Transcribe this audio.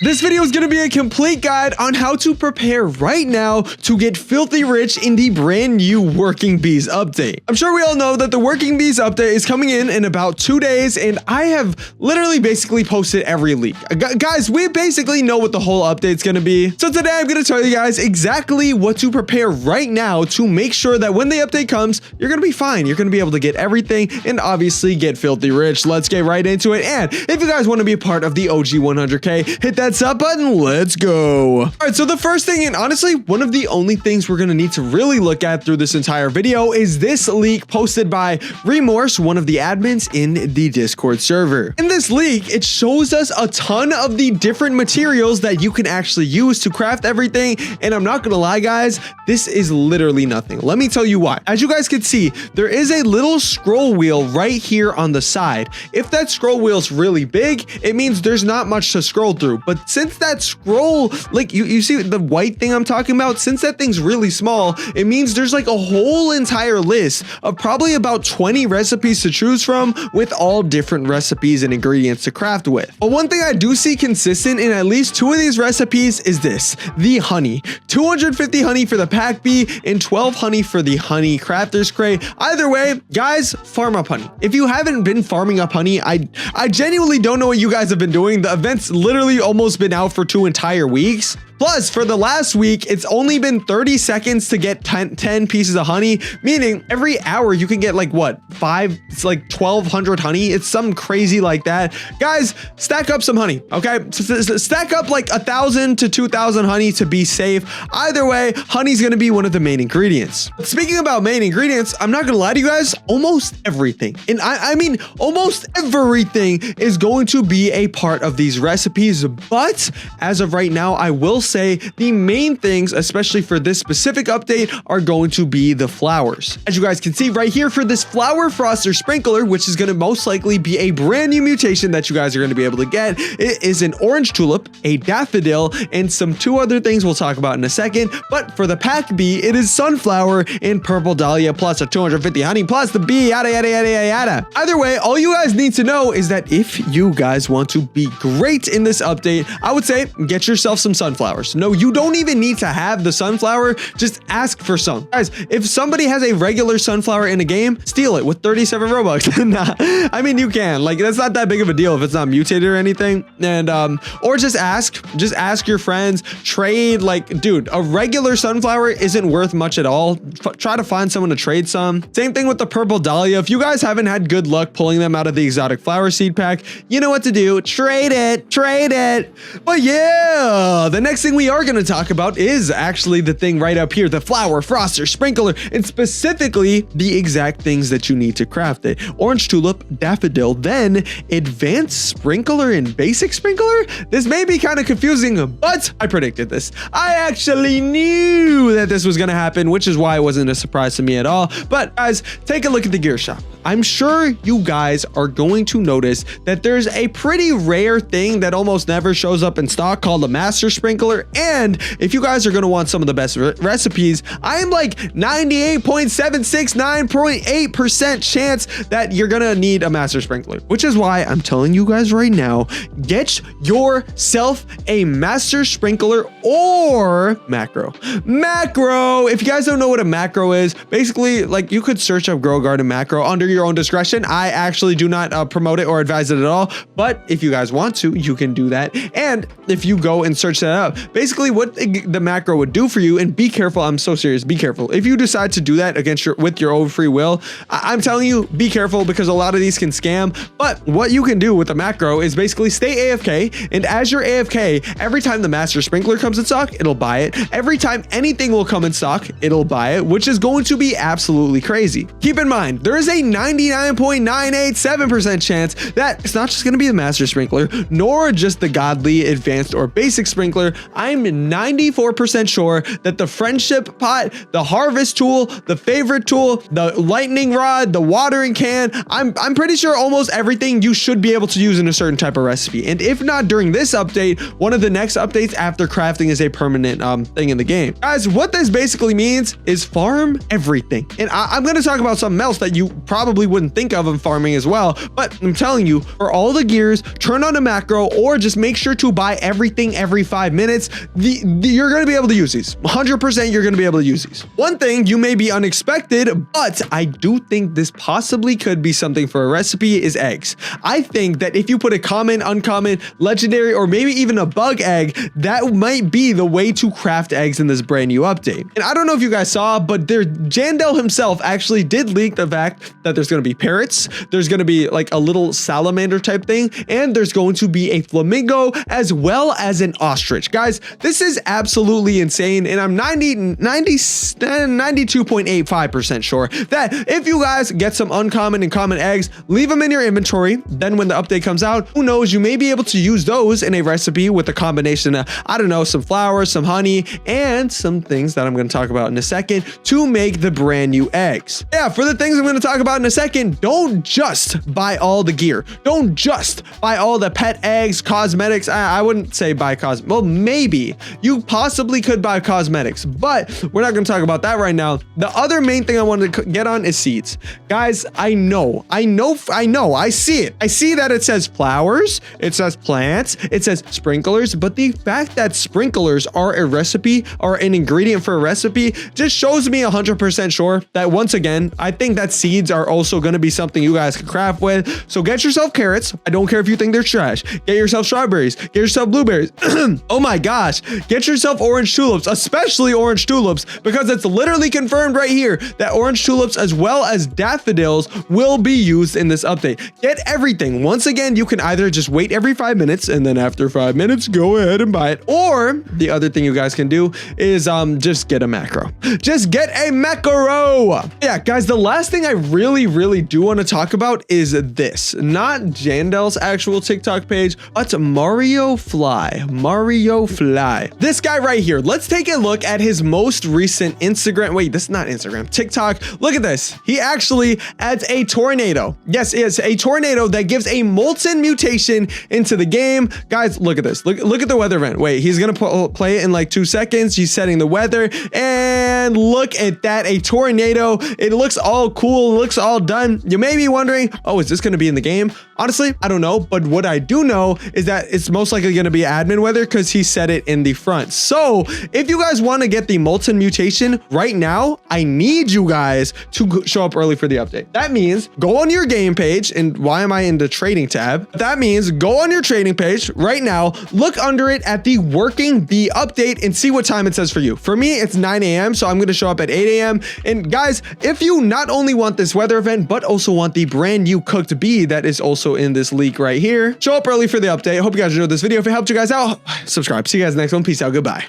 This video is going to be a complete guide on how to prepare right now to get filthy rich in the brand new Working Bees update. I'm sure we all know that the Working Bees update is coming in about 2 days, and I have literally basically posted every leak. Guys, we basically know what the whole update's going to be. So today I'm going to tell you guys exactly what to prepare right now to make sure that when the update comes, you're going to be fine. You're going to be able to get everything and obviously get filthy rich. Let's get right into it. And if you guys want to be a part of the OG 100K, hit that sub button. Let's go. All right, so the first thing, and honestly one of the only things we're going to need to really look at through this entire video, is this leak posted by Remorse, one of the admins in the Discord server. In this leak, it shows us a ton of the different materials that you can actually use to craft everything, and I'm not gonna lie guys, this is literally nothing. Let me tell you why. As you guys can see, there is a little scroll wheel right here on the side. If that scroll wheel is really big, it means there's not much to scroll through. But since that scroll, like you see the white thing I'm talking about, since that thing's really small, it means there's like a whole entire list of probably about 20 recipes to choose from, with all different recipes and ingredients to craft with. But one thing I do see consistent in at least 2 of these recipes is this: the honey. 250 honey for the pack bee and 12 honey for the honey crafter's crate. Either way, guys, farm up honey. If you haven't been farming up honey, I genuinely don't know what you guys have been doing. The event's literally almost been out for 2 entire weeks. Plus, for the last week, it's only been 30 seconds to get 10 pieces of honey, meaning every hour you can get like what, 1,200 honey. It's something crazy like that. Guys, stack up some honey, okay? Stack up like 1,000 to 2,000 honey to be safe. Either way, honey's gonna be one of the main ingredients. Speaking about main ingredients, I'm not gonna lie to you guys, almost everything, and I mean almost everything, is going to be a part of these recipes. But as of right now, I will say the main things, especially for this specific update, are going to be the flowers. As you guys can see right here, for this flower froster sprinkler, which is going to most likely be a brand new mutation that you guys are going to be able to get, it is an orange tulip, a daffodil, and some 2 other things we'll talk about in a second. But for the pack bee, it is sunflower and purple dahlia, plus a 250 honey, plus the bee, yada yada yada yada yada. Either way, all you guys need to know is that if you guys want to be great in this update, I would say get yourself some sunflowers. No, you don't even need to have the sunflower, just ask for some. Guys, if somebody has a regular sunflower in a game, steal it with 37 Robux. Nah, I mean, you can, like, that's not that big of a deal if it's not mutated or anything. And or just ask your friends, trade. Like, dude, a regular sunflower isn't worth much at all. Try to find someone to trade some. Same thing with the purple dahlia. If you guys haven't had good luck pulling them out of the exotic flower seed pack, you know what to do. Trade it. But yeah, the next thing we are going to talk about is actually the thing right up here, the flower froster sprinkler, and specifically the exact things that you need to craft it. Orange tulip, daffodil, then advanced sprinkler and basic sprinkler. This may be kind of confusing, but I predicted this. I actually knew that this was going to happen, which is why it wasn't a surprise to me at all. But guys, take a look at the gear shop. I'm sure you guys are going to notice that there's a pretty rare thing that almost never shows up in stock called a master sprinkler. And if you guys are going to want some of the best recipes, I am like 98.769.8% chance that you're going to need a master sprinkler, which is why I'm telling you guys right now, get yourself a master sprinkler or macro. If you guys don't know what a macro is, basically, like, you could search up Grow Garden macro under your own discretion. I actually do not promote it or advise it at all, but if you guys want to, you can do that. And if you go and search that up, basically what the macro would do for you, and be careful, I'm so serious, be careful. If you decide to do that with your own free will, I'm telling you, be careful, because a lot of these can scam. But what you can do with the macro is basically stay AFK, and as you're AFK, every time the master sprinkler comes in stock, it'll buy it. Every time anything will come in stock, it'll buy it, which is going to be absolutely crazy. Keep in mind, there is a 99.987% chance that it's not just going to be the master sprinkler, nor just the godly, advanced, or basic sprinkler. I'm 94% sure that the friendship pot, the harvest tool, the favorite tool, the lightning rod, the watering can, I'm pretty sure almost everything you should be able to use in a certain type of recipe. And if not during this update, one of the next updates after crafting is a permanent thing in the game. Guys, what this basically means is farm everything. And I'm going to talk about something else that you probably wouldn't think of in farming as well. But I'm telling you, for all the gears, turn on a macro or just make sure to buy everything every 5 minutes. You're going to be able to use these. 100% you're going to be able to use these. One thing you may be unexpected, but I do think this possibly could be something for a recipe is eggs. I think that if you put a common, uncommon, legendary, or maybe even a bug egg, that might be the way to craft eggs in this brand new update. And I don't know if you guys saw, but Jandel himself actually did leak the fact that there's going to be parrots, there's going to be like a little salamander type thing, and there's going to be a flamingo as well as an ostrich. Guys, this is absolutely insane, and I'm 92.85% sure that if you guys get some uncommon and common eggs, leave them in your inventory. Then when the update comes out, who knows, you may be able to use those in a recipe with a combination of, I don't know, some flowers, some honey, and some things that I'm going to talk about in a second to make the brand new eggs. Yeah, for the things I'm going to talk about in a second, don't just buy all the gear. Don't just buy all the pet eggs, cosmetics. I wouldn't say buy cosmetics. Well, maybe you possibly could buy cosmetics, but we're not going to talk about that right now. The other main thing I wanted to get on is seeds. Guys, I see it. I see that it says flowers, it says plants, it says sprinklers, but the fact that sprinklers are a recipe or an ingredient for a recipe just shows me 100% sure that once again, I think that seeds are also going to be something you guys can craft with. So get yourself carrots. I don't care if you think they're trash. Get yourself strawberries, get yourself blueberries. Oh my gosh, get yourself orange tulips, especially orange tulips, because it's literally confirmed right here that orange tulips as well as daffodils will be used in this update. Get everything. Once again, you can either just wait every 5 minutes and then after 5 minutes, go ahead and buy it. Or the other thing you guys can do is just get a macro. Just get a macro. Yeah, guys, the last thing I really do want to talk about is this. Not Jandel's actual TikTok page, but Mario Fly. Mario Fly. This guy right here. Let's take a look at his most recent Instagram. Wait, this is not Instagram. TikTok. Look at this. He actually adds a tornado. Yes, it's a tornado that gives a molten mutation into the game. Guys, look at this. Look at the weather event. Wait, he's going to play it in like 2 seconds. He's setting the weather and look at that. A tornado. It looks all cool. It looks all done. You may be wondering, oh, is this going to be in the game? Honestly, I don't know. But what I do know is that it's most likely going to be admin weather because he set it in the front. So if you guys want to get the molten mutation right now, I need you guys to show up early for the update. That means go on your game page. And why am I in the trading tab? That means go on your trading page right now, look under it at the working bee update and see what time it says for you. For me, it's 9 a.m. So I'm going to show up at 8 a.m. And guys, if you not only want this weather event, but also want the brand new cooked bee that is also in this leak right here, show up early for the update. I hope you guys enjoyed this video. If it helped you guys out, subscribe. See you guys next one. Peace out. Goodbye.